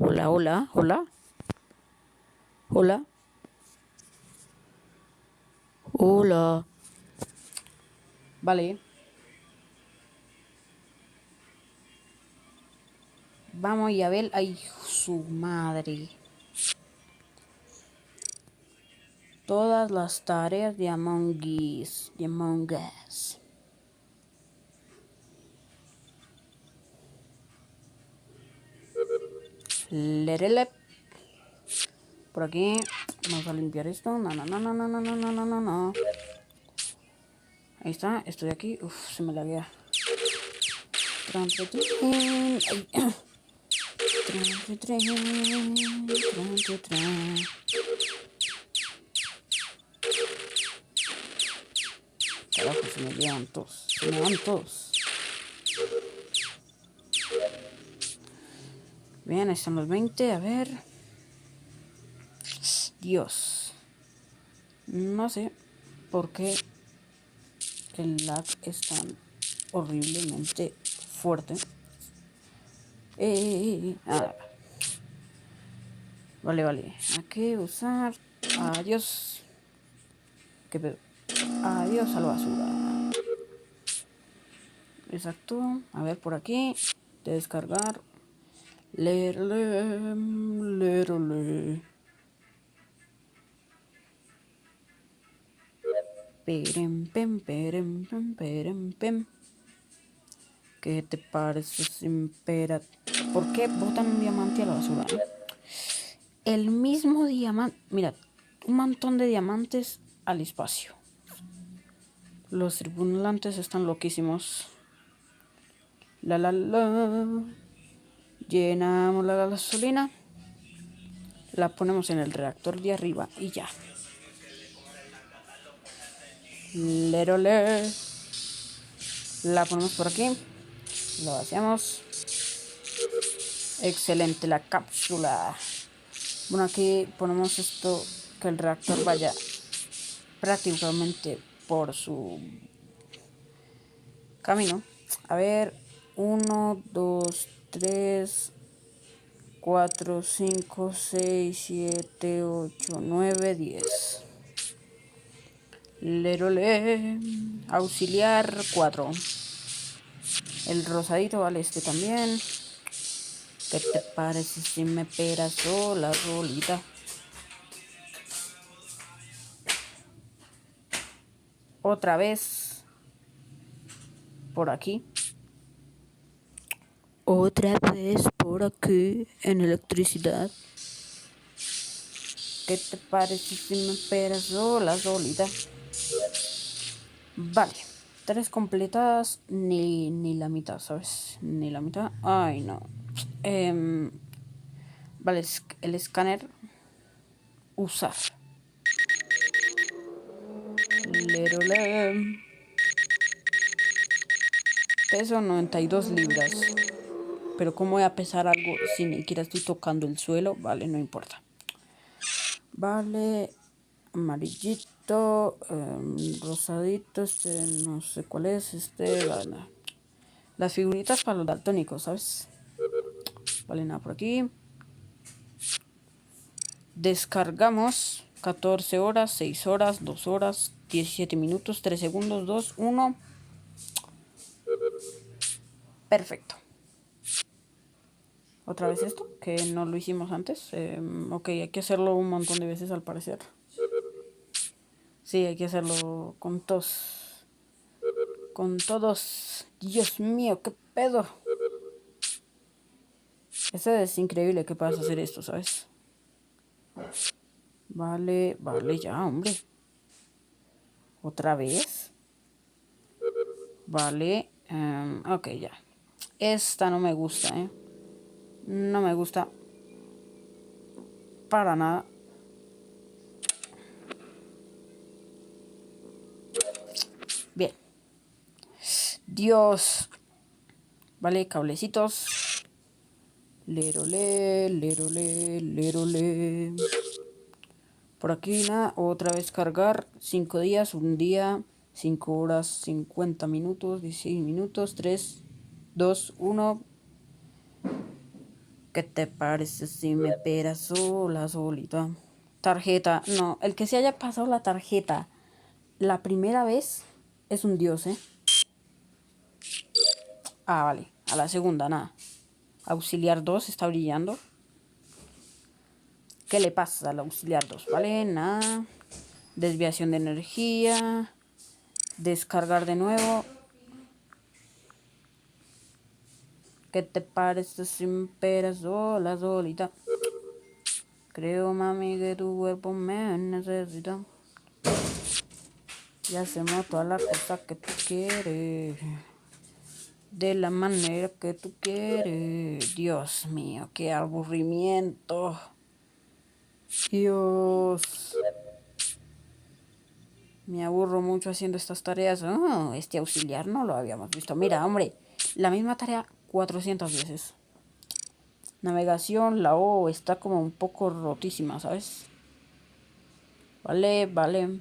Hola, hola, hola. Hola. Hola. Vale. Vamos y a ver. Ay, su madre. Todas las tareas de Among Us. De Among Us. Lerele. Por aquí. Vamos a limpiar esto. No, no, no, no, no, no, no, no, no, no, no. Ahí está. Estoy aquí. Uf, se me laguea. Ay. Carajo, se me llevan todos. Se me van todos. Bien, ahí están los 20. A ver. Dios. No sé por qué el lag es tan horriblemente fuerte. Ah, vale, vale. Hay que usar. Adiós. ¿Qué pedo? Adiós a la basura. Exacto. A ver por aquí. De descargar. Lerole. Perem, pem, perem, pem, perem, pem. ¿Qué te parece, Simpera? ¿Por qué botan un diamante a la basura? El mismo diamante. Mira, un montón de diamantes al espacio. Los tripulantes están loquísimos. La. Llenamos la gasolina. La ponemos en el reactor de arriba y ya. Lerole. La ponemos por aquí. Lo vaciamos. Excelente la cápsula. Bueno, aquí ponemos esto, que el reactor vaya prácticamente por su camino. A ver, 1, 2, 3, 4, 5, 6, 7, 8, 9, 10. Lerole. Auxiliar 4. El rosadito vale este también. ¿Qué te parece si me peras la rolita? Otra vez. Por aquí. Otra vez por aquí en electricidad. ¿Qué te parece si me peras la solita? Vale. 3 completadas, ni la mitad, ¿sabes? Ni la mitad. Ay, no. Vale, el escáner. Usar. Lerole. Peso 92 libras. Pero ¿cómo voy a pesar algo si ni siquiera estoy tocando el suelo? Vale, no importa. Vale, amarillito, rosadito, no sé cuál es, vale. Las figuritas para los daltónicos, ¿sabes? Vale, nada por aquí. Descargamos 14 horas, 6 horas, 2 horas, 17 minutos, 3 segundos, 2, 1. Perfecto. Otra vez esto, que no lo hicimos antes. Ok, hay que hacerlo un montón de veces al parecer. Sí, hay que hacerlo con todos. Con todos. Dios mío, qué pedo. Ese es increíble que puedas hacer esto, ¿sabes? Vale, vale, ya, hombre. ¿Otra vez? Vale. Ok, ya. Esta no me gusta, ¿eh? No me gusta. Para nada. Bien. Dios. Vale, cablecitos. Lerole, lerole, lerole. Por aquí nada, otra vez cargar. 5 días, un día, 5 horas, 50 minutos, 16 minutos, 3, 2, 1. ¿Qué te parece si me esperas sola, solita? Tarjeta. No, el que se haya pasado la tarjeta la primera vez es un dios, ¿eh? Ah, vale. A la segunda, nada. Auxiliar 2 está brillando. ¿Qué le pasa al auxiliar 2? Vale, nada. Desviación de energía. Descargar de nuevo. ¿Qué te parece si me esperas sola, solita? Creo, mami, que tu cuerpo me necesita. Y hacemos todas las cosas que tú quieres. De la manera que tú quieres. Dios mío, qué aburrimiento. Dios. Me aburro mucho haciendo estas tareas. Oh, este auxiliar no lo habíamos visto. Mira, hombre, la misma tarea 400 veces. Navegación, la O está como un poco rotísima, ¿sabes? Vale, vale.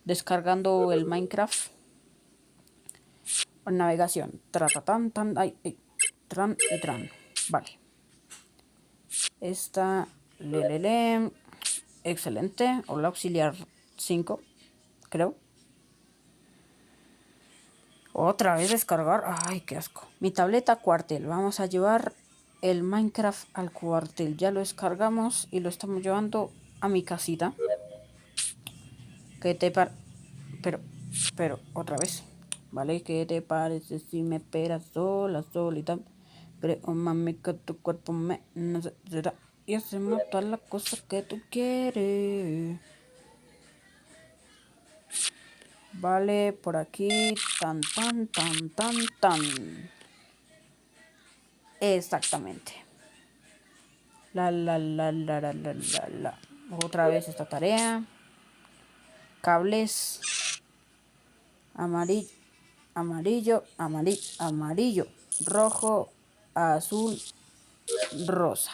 Descargando el Minecraft. Navegación. Tratatán, tan, ay, ay, tran y tran. Vale. Esta, lelele. Excelente. Hola, auxiliar 5, creo. Otra vez descargar. Ay, qué asco. Mi tableta cuartel. Vamos a llevar el Minecraft al cuartel. Ya lo descargamos y lo estamos llevando a mi casita. ¿Qué te parece? Pero, otra vez. ¿Vale? ¿Qué te parece si me esperas sola, solita? Pero, oh, mami, que tu cuerpo me necesita. Y hacemos todas las cosas que tú quieres. Vale, por aquí. Tan, tan, tan, tan, tan. Exactamente. La. Otra vez esta tarea. Cables. Amarillo, amarillo, amarillo, amarillo. Rojo, azul, rosa.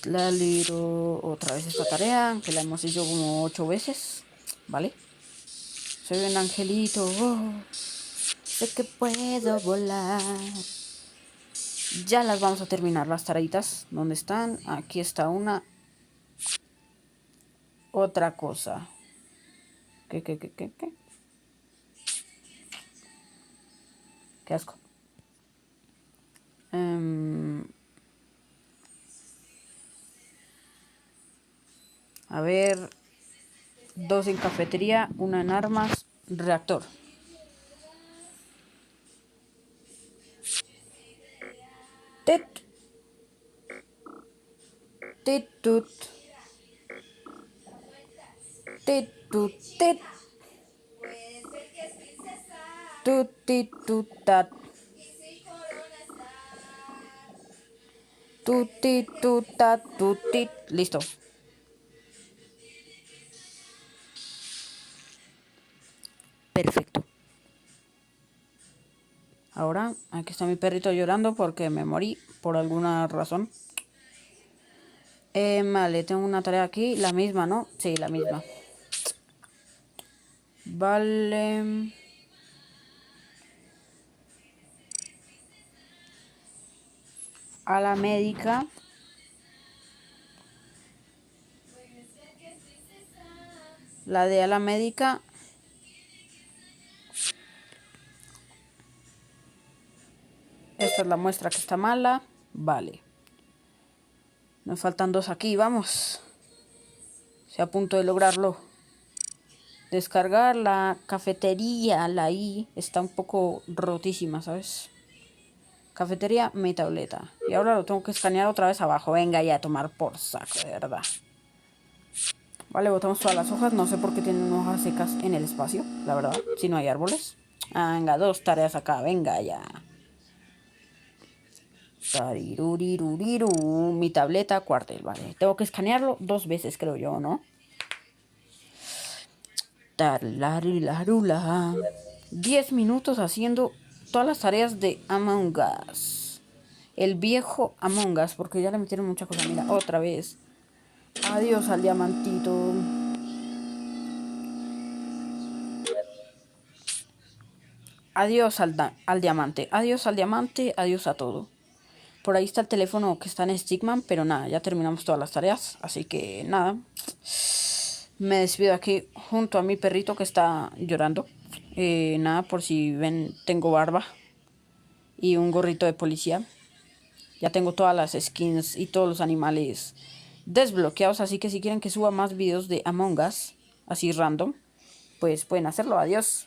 La libro otra vez esta tarea, que la hemos hecho como 8 veces. ¿Vale? Soy un angelito. Oh, sé que puedo volar. Ya las vamos a terminar, las tareitas. ¿Dónde están? Aquí está una. Otra cosa. ¿Qué? Qué asco. A ver. 2 en cafetería, 1 en armas, reactor. Tet. Tit tut. Tit tut tit. Tut tit tut tat. Tut tit tut tat tut tit. Listo. Perfecto. Ahora, aquí está mi perrito llorando porque me morí por alguna razón. Vale, tengo una tarea aquí, la misma, ¿no? Sí, la misma. Vale. A la médica. La de a la médica. Esta es la muestra que está mala. Vale. Nos faltan 2 aquí, vamos. Estoy a punto de lograrlo. Descargar la cafetería, la I, está un poco rotísima, ¿sabes? Cafetería, mi tableta. Y ahora lo tengo que escanear otra vez abajo. Venga ya a tomar por saco, de verdad. Vale, botamos todas las hojas. No sé por qué tienen hojas secas en el espacio, la verdad. Si no hay árboles. Ah, venga, 2 tareas acá. Venga ya. Tariruriru. Mi tableta, cuartel, vale. Tengo que escanearlo 2 veces, creo yo, ¿no? Tarlarirarula. 10 minutos haciendo todas las tareas de Among Us. El viejo Among Us, porque ya le metieron mucha cosa. Mira, otra vez. Adiós al diamantito. Adiós al diamante. Adiós al diamante. Adiós a todo. Por ahí está el teléfono que está en Stickman, pero nada, ya terminamos todas las tareas. Así que nada, me despido aquí junto a mi perrito que está llorando. Nada, por si ven, tengo barba y un gorrito de policía. Ya tengo todas las skins y todos los animales desbloqueados, así que si quieren que suba más videos de Among Us, así random, pues pueden hacerlo. Adiós.